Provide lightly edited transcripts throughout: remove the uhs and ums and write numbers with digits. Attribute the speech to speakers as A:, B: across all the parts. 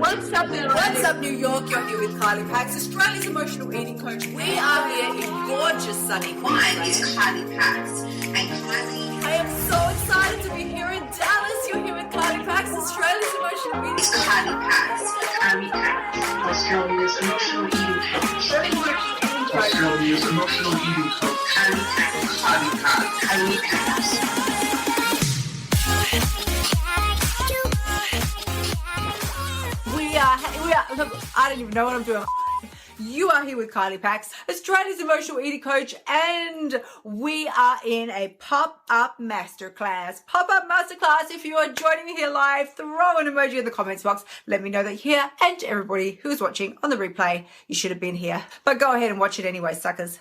A: What's up,
B: What's up, New York? You're here with Kylie Pax, Australia's emotional eating coach. We are here in gorgeous sunny Queensland.
C: Mine is Kylie Pax, and Kylie.
B: I am so excited to be here in Dallas. You're here with Kylie Pax, Australia's emotional eating
C: It's
B: coach.
C: Kylie Pax, Kylie Pax, Australia's emotional eating coach. Australia's emotional eating coach. Kylie Pax, Kylie Pax, Kylie Pax.
B: Look, I don't even know what I'm doing. You are here with Kylie Pax, Australia's emotional eating coach, and we are in a pop-up masterclass. Pop-up masterclass. If you are joining me here live, throw an emoji in the comments box. Let me know that you're here, and to everybody who's watching on the replay, you should have been here. But go ahead and watch it anyway, suckers.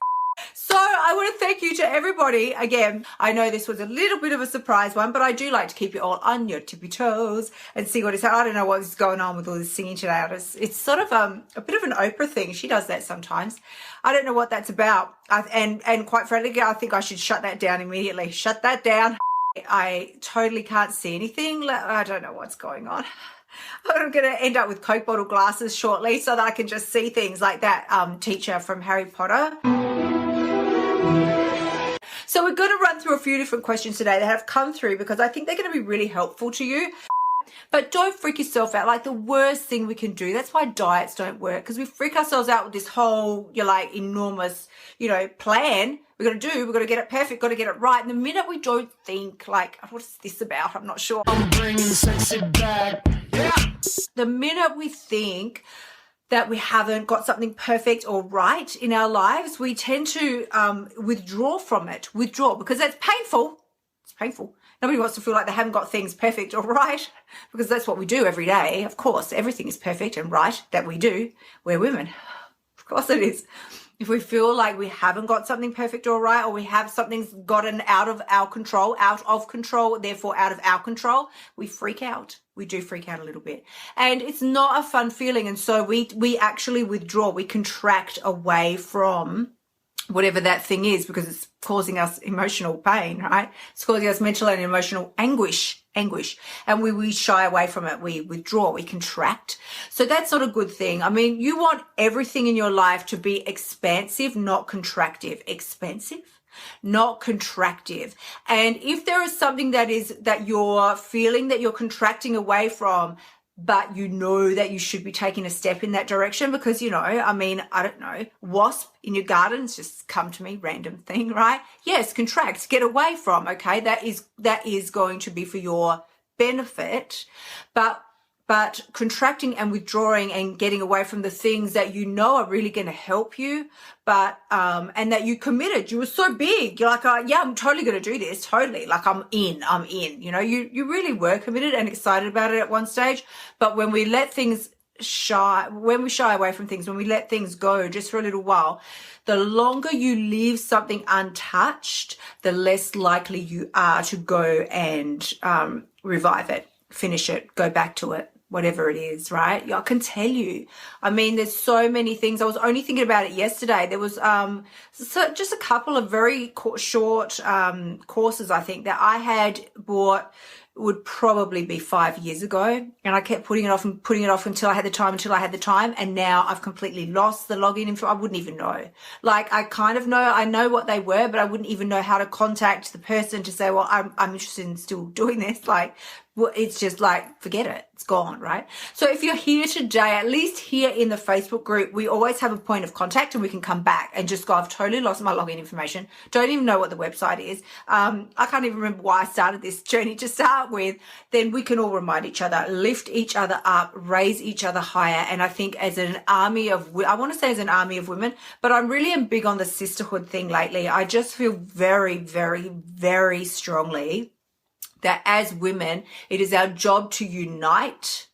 B: So I want to thank you to everybody. Again, I know this was a little bit of a surprise one, but I do like to keep you all on your tippy toes and see what is. I don't know what is going on with all this singing today. It's sort of a bit of an Oprah thing. She does that sometimes. I don't know what that's about. And quite frankly, I think I should shut that down immediately. Shut that down. I totally can't see anything. I don't know what's going on. I'm going to end up with Coke bottle glasses shortly so that I can just see things like that teacher from Harry Potter. So we're going to run through a few different questions today that have come through because I think they're going to be really helpful to you. But don't freak yourself out. Like the worst thing we can do, that's why diets don't work, because we freak ourselves out with this whole, enormous, plan we're going to do. We're going to get it perfect, got to get it right. And the minute we don't think like, what's this about? I'm not sure.
D: I'm bringing sexy back. Yeah.
B: The minute we think that we haven't got something perfect or right in our lives, we tend to withdraw from it. Withdraw, because that's painful. It's painful. Nobody wants to feel like they haven't got things perfect or right, because that's what we do every day. Of course, everything is perfect and right that we do. We're women. Of course it is. If we feel like we haven't got something perfect or right, or we have something's gotten out of control, therefore out of our control, we freak out. We do freak out a little bit. And it's not a fun feeling. And so we actually withdraw. We contract away from whatever that thing is, because it's causing us emotional pain, right? It's causing us mental and emotional anguish. And we shy away from it. We withdraw, we contract. So that's not a good thing. I mean, you want everything in your life to be expansive, not contractive. Expansive, not contractive. And if there is something that you're feeling that you're contracting away from, but you know that you should be taking a step in that direction, because, I don't know, wasp in your gardens just come to me, random thing, right? Yes, contract, get away from, okay? That is going to be for your benefit, but contracting and withdrawing and getting away from the things that you know are really going to help you, but and that you committed, you were so big, you're like, yeah, I'm totally going to do this, totally, like I'm in, you really were committed and excited about it at one stage. But when we let things shy away from things, when we let things go just for a little while, the longer you leave something untouched, the less likely you are to go and revive it, finish it, go back to it, whatever it is, right? I can tell you. I mean, there's so many things. I was only thinking about it yesterday. There was just a couple of very short courses, I think, that I had bought, would probably be 5 years ago, and I kept putting it off until I had the time, and now I've completely lost the login info. I wouldn't even know. Like, I know what they were, but I wouldn't even know how to contact the person to say, well, I'm interested in still doing this. Like, well, it's just like, forget it. It's gone, right? So if you're here today, at least here in the Facebook group, we always have a point of contact, and we can come back and just go, I've totally lost my login information. Don't even know what the website is. I can't even remember why I started this journey to start with. Then we can all remind each other, lift each other up, raise each other higher. And I think as an army of, I want to say as an army of women, but I really am big on the sisterhood thing lately. I just feel very, very, very strongly that as women, it is our job to unite.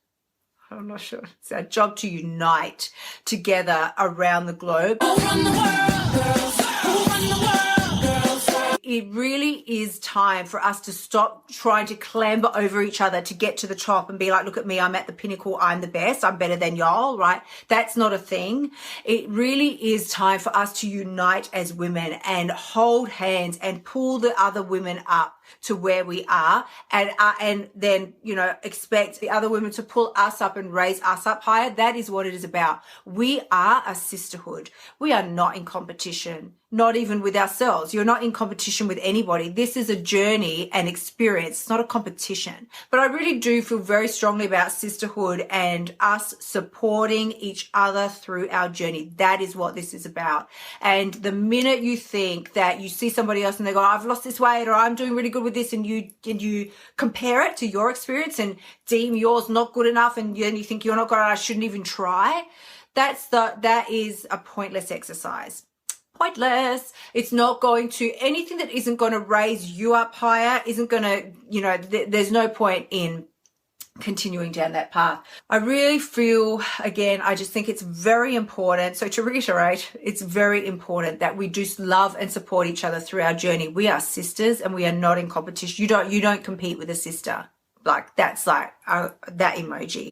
B: I'm not sure. It's our job to unite together around the globe.
D: Who run the world, girls? Who run the world, girls?
B: it really is time for us to stop trying to clamber over each other to get to the top and be like, look at me, I'm at the pinnacle, I'm the best, I'm better than y'all, right? That's not a thing. It really is time for us to unite as women and hold hands and pull the other women up to where we are, and then, you know, expect the other women to pull us up and raise us up higher. That is what it is about. We are a sisterhood. We are not in competition, not even with ourselves. You're not in competition with anybody. This is a journey and experience. It's not a competition. But I really do feel very strongly about sisterhood and us supporting each other through our journey. That is what this is about. And the minute you think that you see somebody else and they go, I've lost this weight, or I'm doing really good with this, and you compare it to your experience and deem yours not good enough, and then you think you're not good, I shouldn't even try. That is a pointless exercise. Pointless. It's not going to, anything that isn't going to raise you up higher isn't going to, you know, there's no point in continuing down that path. I really feel, again, I just think it's very important. So to reiterate, it's very important that we do love and support each other through our journey. We are sisters and we are not in competition. You don't compete with a sister. Like that's like that emoji.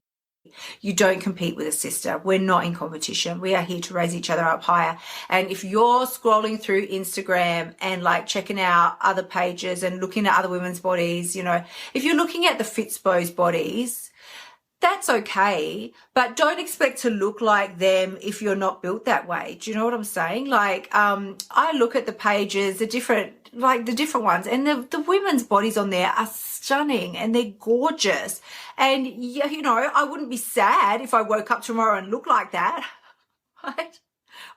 B: You don't compete with a sister. We're not in competition. We are here to raise each other up higher. And if you're scrolling through Instagram and like checking out other pages and looking at other women's bodies, you know, if you're looking at the Fitspo's bodies, that's okay, but don't expect to look like them if you're not built that way. Do you know what I'm saying? Like, I look at the pages, the different ones, and the women's bodies on there are stunning and they're gorgeous. And, you know, I wouldn't be sad if I woke up tomorrow and looked like that, right?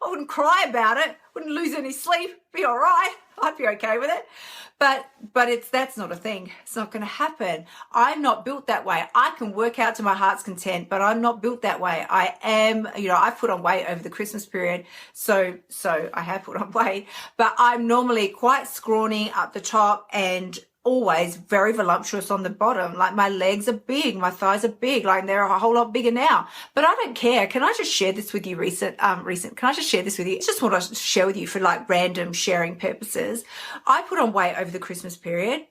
B: I wouldn't cry about it, wouldn't lose any sleep, be all right. I'd be okay with it. But that's not a thing. It's not going to happen. I'm not built that way. I can work out to my heart's content, but I'm not built that way. I am, you know, I've put on weight over the Christmas period. So I have put on weight, but I'm normally quite scrawny up the top and always very voluptuous on the bottom. Like my legs are big, my thighs are big, like they're a whole lot bigger now. But I don't care. Can I just share this with you can I just share this with you? It's just what I share with you for like random sharing purposes. I put on weight over the Christmas period.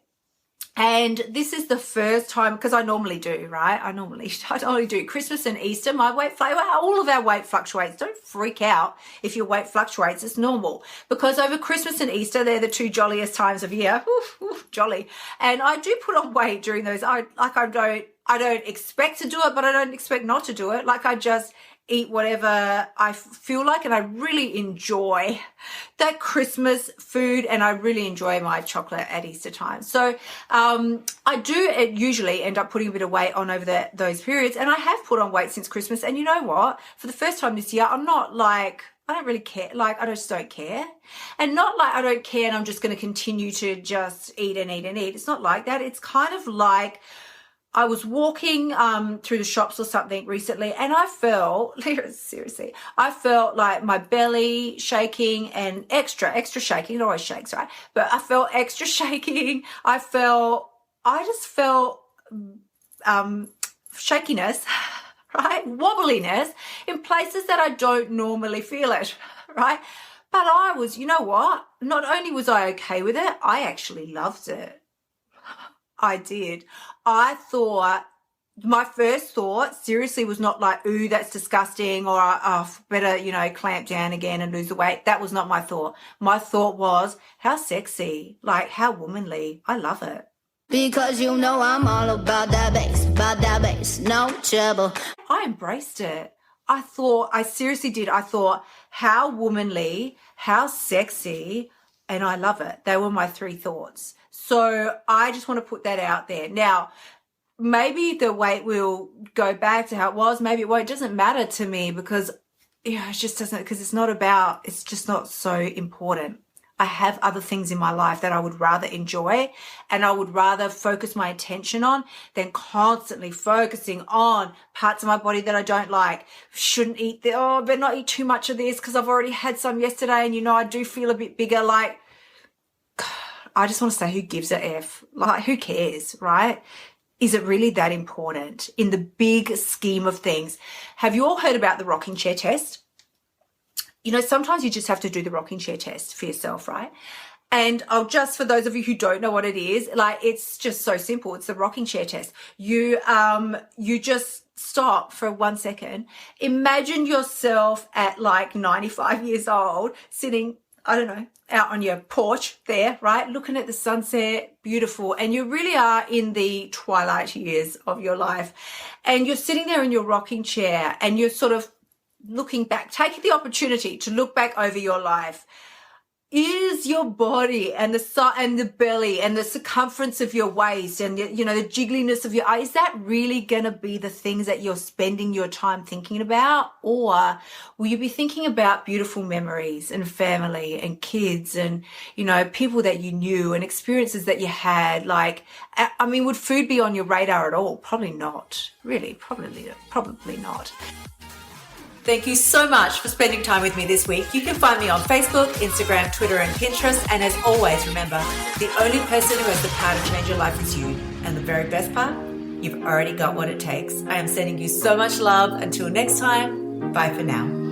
B: And this is the first time, because I normally do, right? I normally do Christmas and Easter. My weight, all of our weight fluctuates. Don't freak out if your weight fluctuates. It's normal, because over Christmas and Easter, they're the two jolliest times of year. Oof, oof, jolly. And I do put on weight during those. I don't expect to do it, but I don't expect not to do it. Like I just eat whatever I feel like, and I really enjoy that Christmas food, and I really enjoy my chocolate at Easter time. So I do usually end up putting a bit of weight on over those periods, and I have put on weight since Christmas. And you know what? For the first time this year, I'm not like, I don't really care. Like, I just don't care. And not like I don't care and I'm just going to continue to just eat and eat and eat. It's not like that. It's kind of like, I was walking through the shops or something recently, and I felt, seriously, I felt like my belly shaking and extra shaking. It always shakes, right? But I felt extra shaking. I just felt shakiness, right? Wobbliness in places that I don't normally feel it, right? But I was, you know what? Not only was I okay with it, I actually loved it. I did. I thought, my first thought seriously was not like, ooh, that's disgusting, or better, you know, clamp down again and lose the weight. That was not my thought. My thought was, how sexy, like how womanly. I love it.
A: Because you know I'm all about that bass, no trouble.
B: I embraced it. I seriously did. I thought, how womanly, how sexy, and I love it. They were my three thoughts. So I just want to put that out there. Now, maybe the weight will go back to how it was. Maybe it won't. It doesn't matter to me, because it just doesn't, because it's just not so important. I have other things in my life that I would rather enjoy and I would rather focus my attention on than constantly focusing on parts of my body that I don't like. Shouldn't eat better not eat too much of this because I've already had some yesterday and, you know, I do feel a bit bigger. Like, I just want to say, who gives a F? Like, who cares, right? Is it really that important in the big scheme of things? Have you all heard about the rocking chair test? You know, sometimes you just have to do the rocking chair test for yourself, right? And I'll just, for those of you who don't know what it is, like, it's just so simple. It's the rocking chair test. You just stop for 1 second. Imagine yourself at like 95 years old, sitting, I don't know, out on your porch there, right? Looking at the sunset, beautiful. And you really are in the twilight years of your life. And you're sitting there in your rocking chair and you're sort of looking back, taking the opportunity to look back over your life. Is your body and the belly and the circumference of your waist and the jiggliness of your eye, is that really going to be the things that you're spending your time thinking about? Or will you be thinking about beautiful memories and family and kids and, people that you knew and experiences that you had? Like, I mean, would food be on your radar at all? Probably not. Really, probably not. Thank you so much for spending time with me this week. You can find me on Facebook, Instagram, Twitter, and Pinterest. And as always, remember, the only person who has the power to change your life is you. And the very best part, you've already got what it takes. I am sending you so much love. Until next time, bye for now.